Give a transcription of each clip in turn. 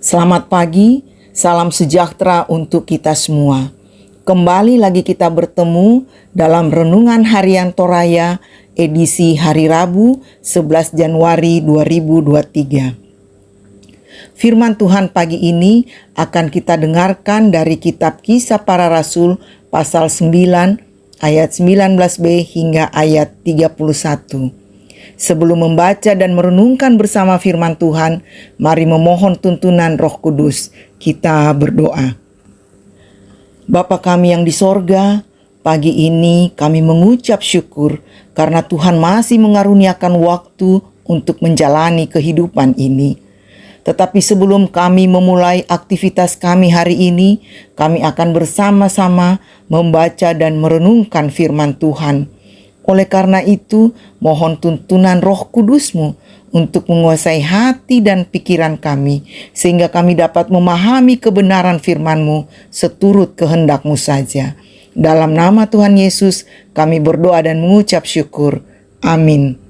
Selamat pagi, salam sejahtera untuk kita semua. Kembali lagi kita bertemu dalam Renungan Harian Toraya edisi hari Rabu 11 Januari 2023. Firman Tuhan pagi ini akan kita dengarkan dari kitab Kisah Para Rasul pasal 9 ayat 19b hingga ayat 31. Sebelum membaca dan merenungkan bersama firman Tuhan, mari memohon tuntunan Roh Kudus. Kita berdoa. Bapa kami yang di sorga, pagi ini kami mengucap syukur karena Tuhan masih mengaruniakan waktu untuk menjalani kehidupan ini. Tetapi sebelum kami memulai aktivitas kami hari ini, kami akan bersama-sama membaca dan merenungkan firman Tuhan. Oleh karena itu, mohon tuntunan Roh Kudus-Mu untuk menguasai hati dan pikiran kami, sehingga kami dapat memahami kebenaran firman-Mu seturut kehendak-Mu saja. Dalam nama Tuhan Yesus, kami berdoa dan mengucap syukur. Amin.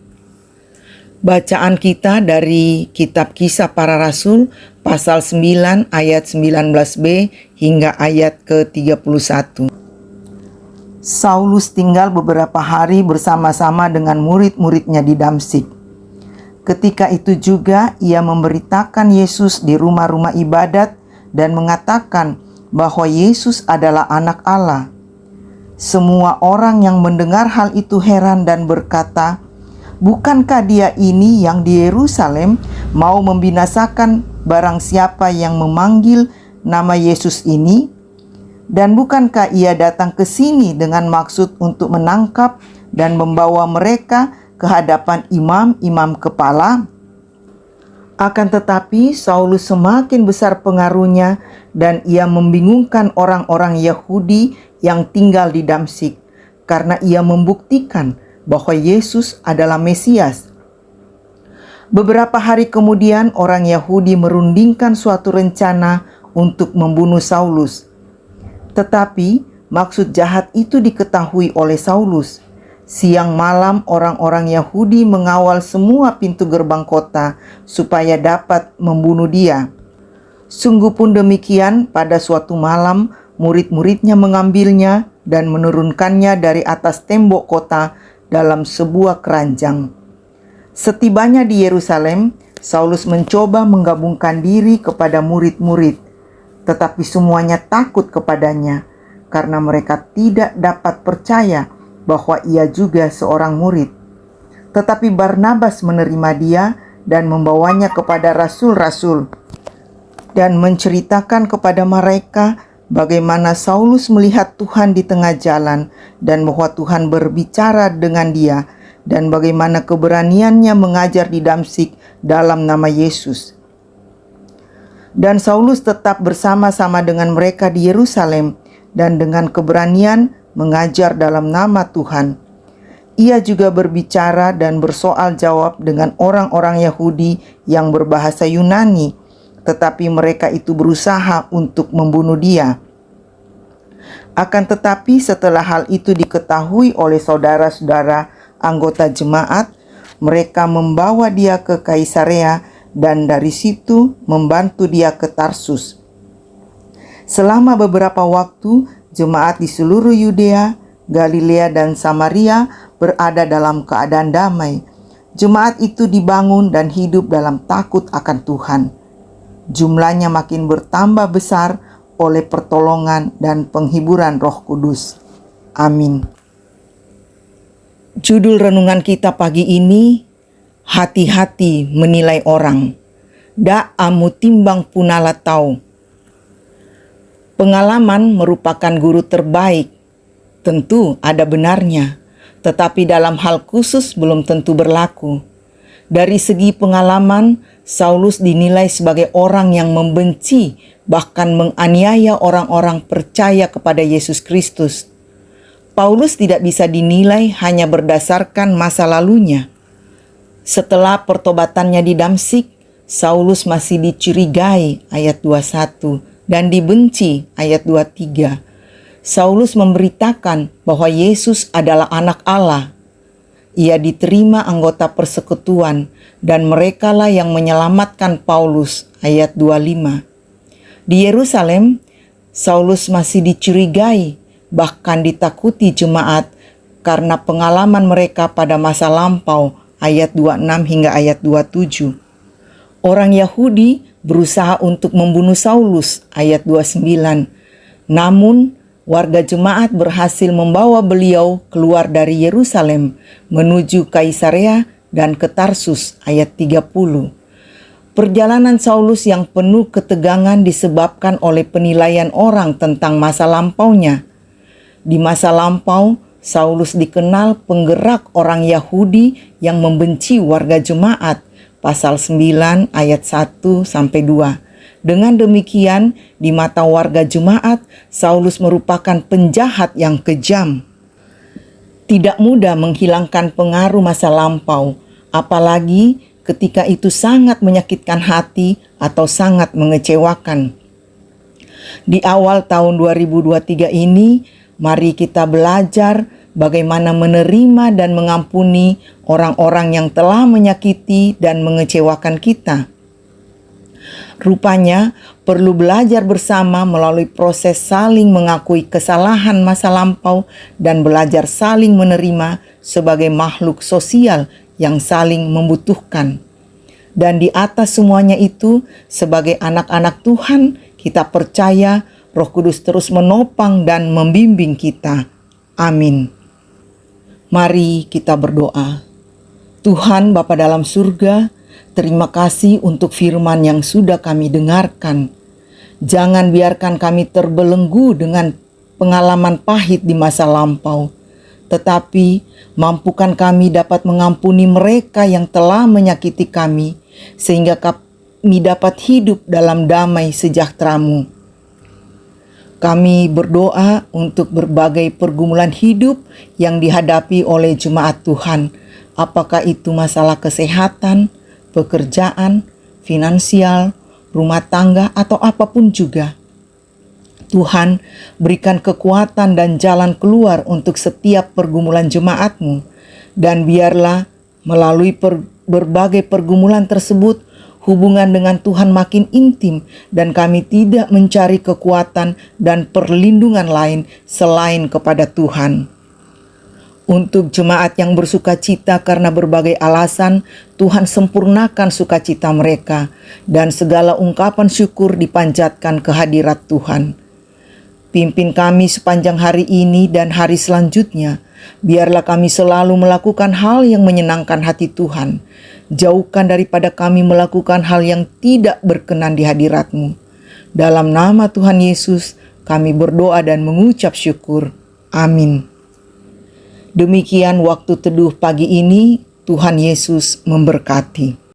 Bacaan kita dari kitab Kisah Para Rasul, pasal 9 ayat 19b hingga ayat ke-31. Saulus tinggal beberapa hari bersama-sama dengan murid-muridnya di Damsyik. Ketika itu juga ia memberitakan Yesus di rumah-rumah ibadat dan mengatakan bahwa Yesus adalah anak Allah. Semua orang yang mendengar hal itu heran dan berkata, "Bukankah dia ini yang di Yerusalem mau membinasakan barang siapa yang memanggil nama Yesus ini? Dan bukankah ia datang ke sini dengan maksud untuk menangkap dan membawa mereka ke hadapan imam-imam kepala?" Akan tetapi Saulus semakin besar pengaruhnya dan ia membingungkan orang-orang Yahudi yang tinggal di Damsyik karena ia membuktikan bahwa Yesus adalah Mesias. Beberapa hari kemudian orang Yahudi merundingkan suatu rencana untuk membunuh Saulus. Tetapi maksud jahat itu diketahui oleh Saulus. Siang malam orang-orang Yahudi mengawal semua pintu gerbang kota supaya dapat membunuh dia. Sungguh pun demikian, pada suatu malam murid-muridnya mengambilnya dan menurunkannya dari atas tembok kota dalam sebuah keranjang. Setibanya di Yerusalem, Saulus mencoba menggabungkan diri kepada murid-murid. Tetapi semuanya takut kepadanya karena mereka tidak dapat percaya bahwa ia juga seorang murid. Tetapi Barnabas menerima dia dan membawanya kepada rasul-rasul dan menceritakan kepada mereka bagaimana Saulus melihat Tuhan di tengah jalan dan bahwa Tuhan berbicara dengan dia dan bagaimana keberaniannya mengajar di Damsyik dalam nama Yesus. Dan Saulus tetap bersama-sama dengan mereka di Yerusalem dan dengan keberanian mengajar dalam nama Tuhan. Ia juga berbicara dan bersoal jawab dengan orang-orang Yahudi yang berbahasa Yunani, tetapi mereka itu berusaha untuk membunuh dia. Akan tetapi setelah hal itu diketahui oleh saudara-saudara anggota jemaat, mereka membawa dia ke Kaisarea dan dari situ membantu dia ke Tarsus. Selama beberapa waktu, jemaat di seluruh Yudea, Galilea dan Samaria berada dalam keadaan damai. Jemaat itu dibangun dan hidup dalam takut akan Tuhan. Jumlahnya makin bertambah besar oleh pertolongan dan penghiburan Roh Kudus. Amin. Judul renungan kita pagi ini, hati-hati menilai orang. Da amu timbang punala tau. Pengalaman merupakan guru terbaik. Tentu ada benarnya, tetapi dalam hal khusus belum tentu berlaku. Dari segi pengalaman, Saulus dinilai sebagai orang yang membenci, bahkan menganiaya orang-orang percaya kepada Yesus Kristus. Paulus tidak bisa dinilai hanya berdasarkan masa lalunya. Setelah pertobatannya di Damsyik, Saulus masih dicurigai ayat 21 dan dibenci ayat 23. Saulus memberitakan bahwa Yesus adalah anak Allah. ia diterima anggota persekutuan dan merekalah yang menyelamatkan Paulus. Ayat 25. Di Yerusalem, Saulus masih dicurigai, bahkan ditakuti jemaat karena pengalaman mereka pada masa lampau. Ayat 26 hingga ayat 27. Orang Yahudi berusaha untuk membunuh Saulus. Ayat 29. Namun, warga jemaat berhasil membawa beliau keluar dari Yerusalem menuju Kaisarea dan ke Tarsus. Ayat 30. Perjalanan Saulus yang penuh ketegangan disebabkan oleh penilaian orang tentang masa lampaunya. Di masa lampau, Saulus dikenal penggerak orang Yahudi yang membenci warga jemaat. Pasal 9 ayat 1-2. Dengan demikian, di mata warga jemaat, Saulus merupakan penjahat yang kejam. Tidak mudah menghilangkan pengaruh masa lampau, apalagi ketika itu sangat menyakitkan hati atau sangat mengecewakan. Di awal tahun 2023 ini, mari kita belajar bagaimana menerima dan mengampuni orang-orang yang telah menyakiti dan mengecewakan kita. Rupanya, perlu belajar bersama melalui proses saling mengakui kesalahan masa lampau dan belajar saling menerima sebagai makhluk sosial yang saling membutuhkan. Dan di atas semuanya itu, sebagai anak-anak Tuhan, kita percaya Roh Kudus terus menopang dan membimbing kita. Amin. Mari kita berdoa. Tuhan Bapa dalam surga, terima kasih untuk firman yang sudah kami dengarkan. Jangan biarkan kami terbelenggu dengan pengalaman pahit di masa lampau, tetapi mampukan kami dapat mengampuni mereka yang telah menyakiti kami, sehingga kami dapat hidup dalam damai sejahtera-Mu. Kami berdoa untuk berbagai pergumulan hidup yang dihadapi oleh jemaat Tuhan, apakah itu masalah kesehatan, pekerjaan, finansial, rumah tangga, atau apapun juga. Tuhan, berikan kekuatan dan jalan keluar untuk setiap pergumulan jemaat-Mu, dan biarlah melalui berbagai pergumulan tersebut, hubungan dengan Tuhan makin intim, dan kami tidak mencari kekuatan dan perlindungan lain selain kepada Tuhan. Untuk jemaat yang bersuka cita karena berbagai alasan, Tuhan sempurnakan sukacita mereka, dan segala ungkapan syukur dipanjatkan ke hadirat Tuhan. Pimpin kami sepanjang hari ini dan hari selanjutnya. Biarlah kami selalu melakukan hal yang menyenangkan hati Tuhan. Jauhkan daripada kami melakukan hal yang tidak berkenan di hadirat-Mu. Dalam nama Tuhan Yesus, kami berdoa dan mengucap syukur. Amin. Demikian waktu teduh pagi ini, Tuhan Yesus memberkati.